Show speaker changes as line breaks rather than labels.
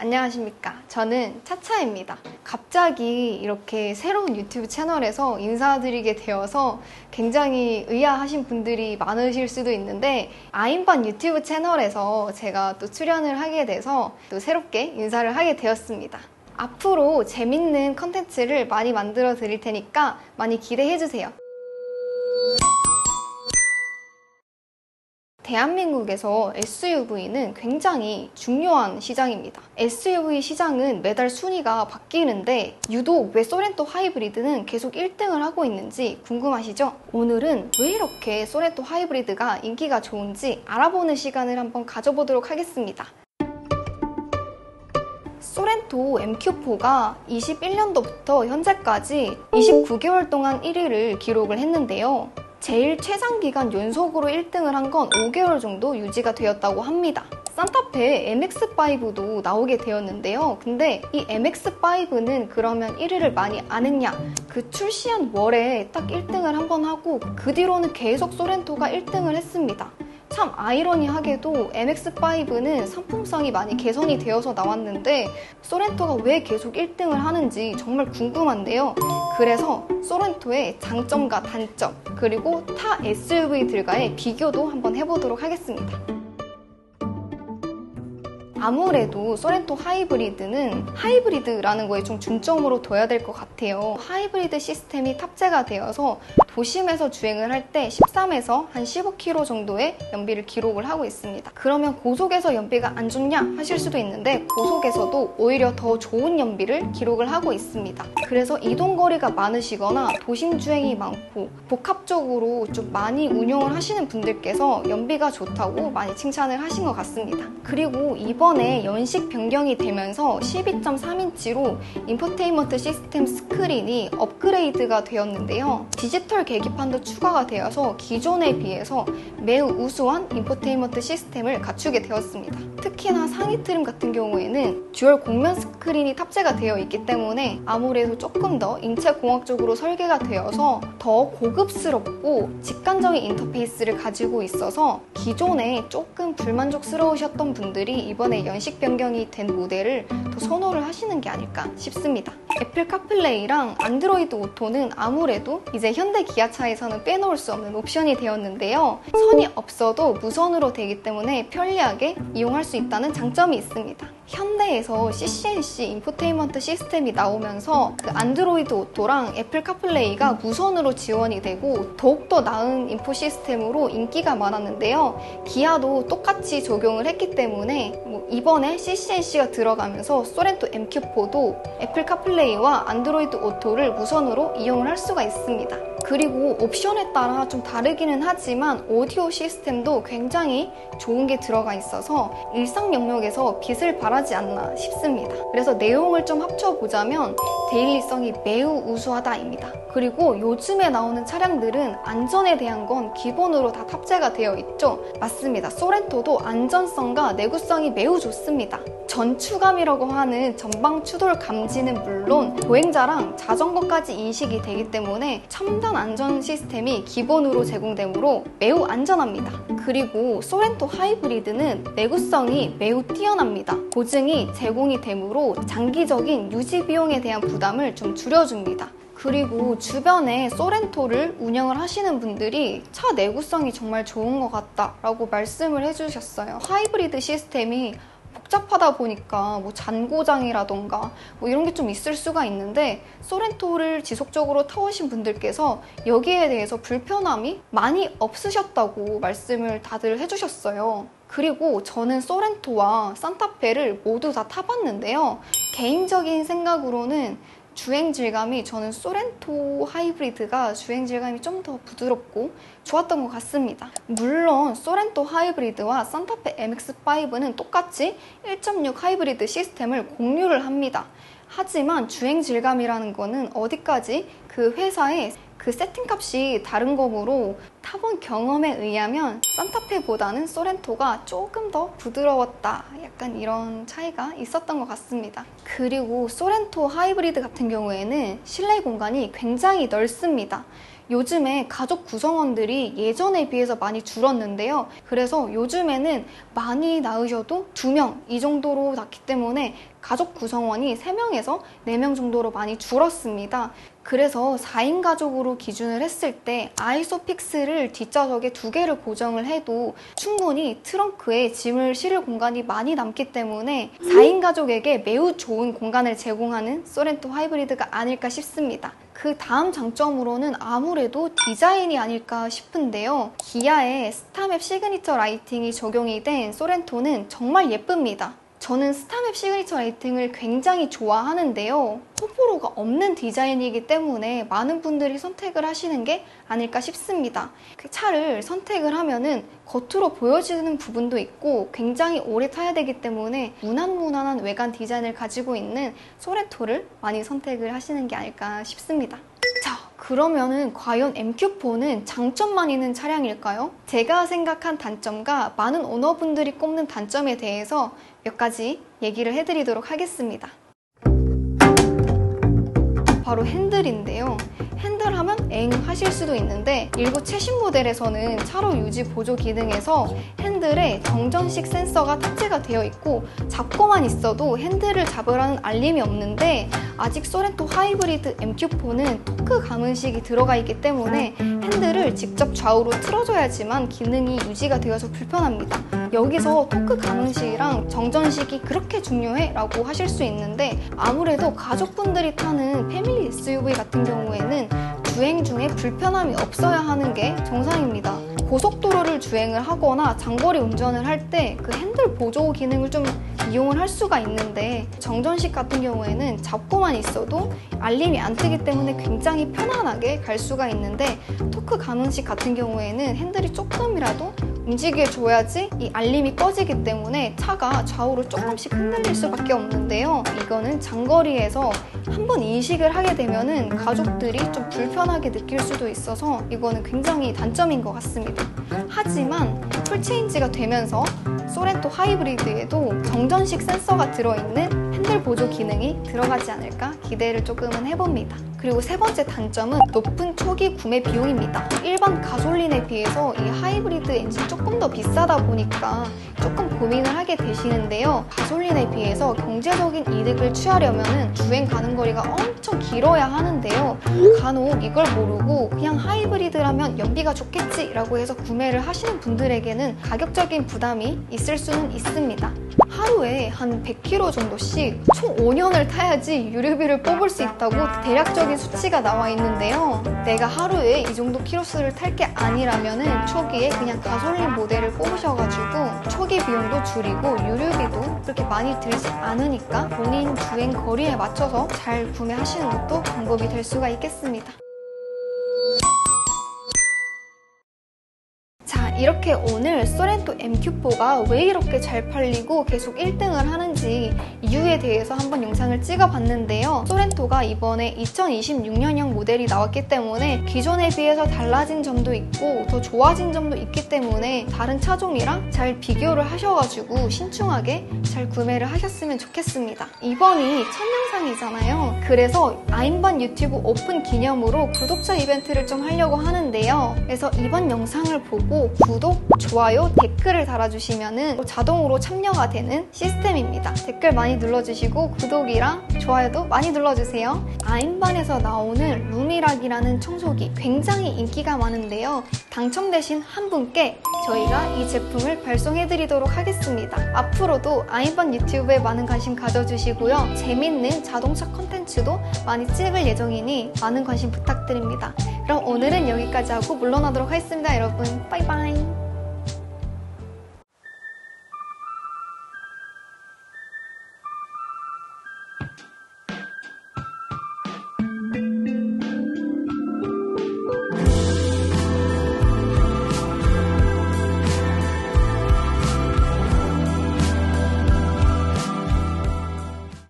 안녕하십니까. 저는 차차입니다. 갑자기 이렇게 새로운 유튜브 채널에서 인사드리게 되어서 굉장히 의아하신 분들이 많으실 수도 있는데, 아임반 유튜브 채널에서 제가 또 출연을 하게 돼서 또 새롭게 인사를 하게 되었습니다. 앞으로 재밌는 컨텐츠를 많이 만들어 드릴 테니까 많이 기대해 주세요. 대한민국에서 SUV는 굉장히 중요한 시장입니다. SUV 시장은 매달 순위가 바뀌는데 유독 왜 소렌토 하이브리드는 계속 1등을 하고 있는지 궁금하시죠? 오늘은 왜 이렇게 소렌토 하이브리드가 인기가 좋은지 알아보는 시간을 한번 가져보도록 하겠습니다. 소렌토 MQ4가 21년도부터 현재까지 29개월 동안 1위를 기록을 했는데요. 제일 최장기간 연속으로 1등을 한 건 5개월 정도 유지가 되었다고 합니다. 산타페 MX-5도 나오게 되었는데요. 근데 이 MX-5는 그러면 1위를 많이 안 했냐? 그 출시한 월에 딱 1등을 한 번 하고 그 뒤로는 계속 소렌토가 1등을 했습니다. 참 아이러니하게도 MX-5는 상품성이 많이 개선이 되어서 나왔는데 소렌토가 왜 계속 1등을 하는지 정말 궁금한데요. 그래서 소렌토의 장점과 단점, 그리고 타 SUV들과의 비교도 한번 해보도록 하겠습니다. 아무래도 소렌토 하이브리드는 하이브리드라는 거에 좀 중점으로 둬야 될 것 같아요. 하이브리드 시스템이 탑재가 되어서 도심에서 주행을 할 때 13에서 한 15km 정도의 연비를 기록을 하고 있습니다. 그러면 고속에서 연비가 안 좋냐 하실 수도 있는데 고속에서도 오히려 더 좋은 연비를 기록을 하고 있습니다. 그래서 이동거리가 많으시거나 도심 주행이 많고 복합적으로 좀 많이 운용을 하시는 분들께서 연비가 좋다고 많이 칭찬을 하신 것 같습니다. 그리고 이번에 연식 변경이 되면서 12.3인치로 인포테인먼트 시스템 스크린이 업그레이드가 되었는데요. 디지털 계기판도 추가가 되어서 기존에 비해서 매우 우수한 인포테인먼트 시스템을 갖추게 되었습니다. 특히나 상위 트림 같은 경우에는 듀얼 곡면 스크린이 탑재가 되어 있기 때문에 아무래도 조금 더 인체공학적으로 설계가 되어서 더 고급스럽고 직관적인 인터페이스를 가지고 있어서 기존에 조금 불만족스러우셨던 분들이 이번에 연식 변경이 된 모델을 더 선호를 하시는 게 아닐까 싶습니다. 애플 카플레이랑 안드로이드 오토는 아무래도 이제 현대 기아차에서는 빼놓을 수 없는 옵션이 되었는데요. 선이 없어도 무선으로 되기 때문에 편리하게 이용할 수 있다는 장점이 있습니다. 현대에서 CCNC 인포테인먼트 시스템이 나오면서 그 안드로이드 오토랑 애플 카플레이가 무선으로 지원이 되고 더욱더 나은 인포 시스템으로 인기가 많았는데요. 기아도 똑같이 적용을 했기 때문에 이번에 CCNC가 들어가면서 소렌토 MQ4도 애플 카플레이와 안드로이드 오토를 무선으로 이용을 할 수가 있습니다. 그리고 옵션에 따라 좀 다르기는 하지만 오디오 시스템도 굉장히 좋은 게 들어가 있어서 일상 영역에서 빛을 발하지 않나 싶습니다. 그래서 내용을 좀 합쳐보자면 데일리성이 매우 우수하다입니다. 그리고 요즘에 나오는 차량들은 안전에 대한 건 기본으로 다 탑재가 되어 있죠. 맞습니다. 소렌토도 안전성과 내구성이 매우 좋습니다. 전추감이라고 하는 전방 추돌 감지는 물론 보행자랑 자전거까지 인식이 되기 때문에 첨단 안전 시스템이 기본으로 제공되므로 매우 안전합니다. 그리고 소렌토 하이브리드는 내구성이 매우 뛰어납니다. 보증이 제공이 되므로 장기적인 유지 비용에 대한 부담을 좀 줄여줍니다. 그리고 주변에 소렌토를 운영을 하시는 분들이 차 내구성이 정말 좋은 것 같다라고 말씀을 해주셨어요. 하이브리드 시스템이 복잡하다 보니까 잔고장이라던가 이런 게 좀 있을 수가 있는데 소렌토를 지속적으로 타오신 분들께서 여기에 대해서 불편함이 많이 없으셨다고 말씀을 다들 해주셨어요. 그리고 저는 소렌토와 산타페를 모두 다 타봤는데요. 개인적인 생각으로는 주행 질감이 저는 소렌토 하이브리드가 주행 질감이 좀 더 부드럽고 좋았던 것 같습니다. 물론 소렌토 하이브리드와 산타페 MX-5는 똑같이 1.6 하이브리드 시스템을 공유를 합니다. 하지만 주행 질감이라는 거는 어디까지 그 회사의 그 세팅값이 다른 거므로 타본 경험에 의하면 산타페보다는 소렌토가 조금 더 부드러웠다, 약간 이런 차이가 있었던 것 같습니다. 그리고 소렌토 하이브리드 같은 경우에는 실내 공간이 굉장히 넓습니다. 요즘에 가족 구성원들이 예전에 비해서 많이 줄었는데요. 그래서 요즘에는 많이 낳으셔도 2명 이 정도로 낳기 때문에 가족 구성원이 3명에서 4명 정도로 많이 줄었습니다. 그래서 4인 가족으로 기준을 했을 때 아이소픽스를 뒷좌석에 2개를 고정을 해도 충분히 트렁크에 짐을 실을 공간이 많이 남기 때문에 4인 가족에게 매우 좋은 공간을 제공하는 소렌토 하이브리드가 아닐까 싶습니다. 그 다음 장점으로는 아무래도 디자인이 아닐까 싶은데요. 기아의 스타맵 시그니처 라이팅이 적용이 된 소렌토는 정말 예쁩니다. 저는 스타맵 시그니처 라이팅을 굉장히 좋아하는데요. 호불호가 없는 디자인이기 때문에 많은 분들이 선택을 하시는 게 아닐까 싶습니다. 차를 선택을 하면은 겉으로 보여지는 부분도 있고 굉장히 오래 타야 되기 때문에 무난무난한 외관 디자인을 가지고 있는 소렌토를 많이 선택을 하시는 게 아닐까 싶습니다. 자, 그러면은 과연 MQ4는 장점만 있는 차량일까요? 제가 생각한 단점과 많은 오너분들이 꼽는 단점에 대해서 몇 가지 얘기를 해드리도록 하겠습니다. 바로 핸들인데요. 핸들 하면 엥 하실 수도 있는데 일부 최신 모델에서는 차로 유지 보조 기능에서 핸들에 정전식 센서가 탑재가 되어 있고 잡고만 있어도 핸들을 잡으라는 알림이 없는데 아직 소렌토 하이브리드 MQ4는 토크 감은식이 들어가 있기 때문에 핸들을 직접 좌우로 틀어줘야지만 기능이 유지가 되어서 불편합니다. 여기서 토크 감은식이랑 정전식이 그렇게 중요해? 라고 하실 수 있는데 아무래도 가족분들이 타는 패밀리 SUV 같은 경우에는 주행 중에 불편함이 없어야 하는 게 정상입니다. 고속도로를 주행을 하거나 장거리 운전을 할 때 그 핸들 보조 기능을 좀 이용을 할 수가 있는데 정전식 같은 경우에는 잡고만 있어도 알림이 안 뜨기 때문에 굉장히 편안하게 갈 수가 있는데 토크 감은식 같은 경우에는 핸들이 조금이라도 움직여줘야지 이 알림이 꺼지기 때문에 차가 좌우로 조금씩 흔들릴 수밖에 없는데요. 이거는 장거리에서 한번 인식을 하게 되면은 가족들이 좀 불편하게 느낄 수도 있어서 이거는 굉장히 단점인 것 같습니다. 하지만 풀체인지가 되면서 소렌토 하이브리드에도 정전식 센서가 들어있는 핸들 보조 기능이 들어가지 않을까 기대를 조금은 해봅니다. 그리고 세 번째 단점은 높은 초기 구매 비용입니다. 일반 가솔린에 비해서 이 하이브리드 엔진 조금 더 비싸다 보니까 조금 고민을 하게 되시는데요. 가솔린에 비해서 경제적인 이득을 취하려면 주행 가는 거리가 엄청 길어야 하는데요. 간혹 이걸 모르고 그냥 하이브리드라면 연비가 좋겠지 라고 해서 구매를 하시는 분들에게는 가격적인 부담이 있을 수는 있습니다. 하루에 한 100km 정도씩 총 5년을 타야지 유류비를 뽑을 수 있다고 대략적인 수치가 나와 있는데요. 내가 하루에 이 정도 키로수를 탈 게 아니라면 초기에 그냥 가솔린 모델을 뽑으셔가지고 초기 비용도 줄이고 유류비도 그렇게 많이 들지 않으니까 본인 주행 거리에 맞춰서 잘 구매하시는 것도 방법이 될 수가 있겠습니다. 자, 이렇게 오늘 소렌토 MQ4가 왜 이렇게 잘 팔리고 계속 1등을 하는지 이유에 대해서 한번 영상을 찍어봤는데요. 소렌토가 이번에 2026년형 모델이 나왔기 때문에 기존에 비해서 달라진 점도 있고 더 좋아진 점도 있기 때문에 다른 차종이랑 잘 비교를 하셔가지고 신중하게 잘 구매를 하셨으면 좋겠습니다. 이번이 첫 영상이잖아요. 그래서 아임반 유튜브 오픈 기념으로 구독자 이벤트를 좀 하려고 하는데요. 그래서 이번 영상을 보고 구독, 좋아요, 댓글을 달아주시면 자동으로 참여가 되는 시스템입니다. 댓글 많이 눌러주시고 구독이랑 좋아요도 많이 눌러주세요. 아임반에서 나오는 루미락이라는 청소기 굉장히 인기가 많은데요. 당첨되신 한 분께 저희가 이 제품을 발송해드리도록 하겠습니다. 앞으로도 아임반 유튜브에 많은 관심 가져주시고요. 재밌는 자동차 컨텐츠도 많이 찍을 예정이니 많은 관심 부탁드립니다. 그럼 오늘은 여기까지 하고 물러나도록 하겠습니다. 여러분, 빠이빠이.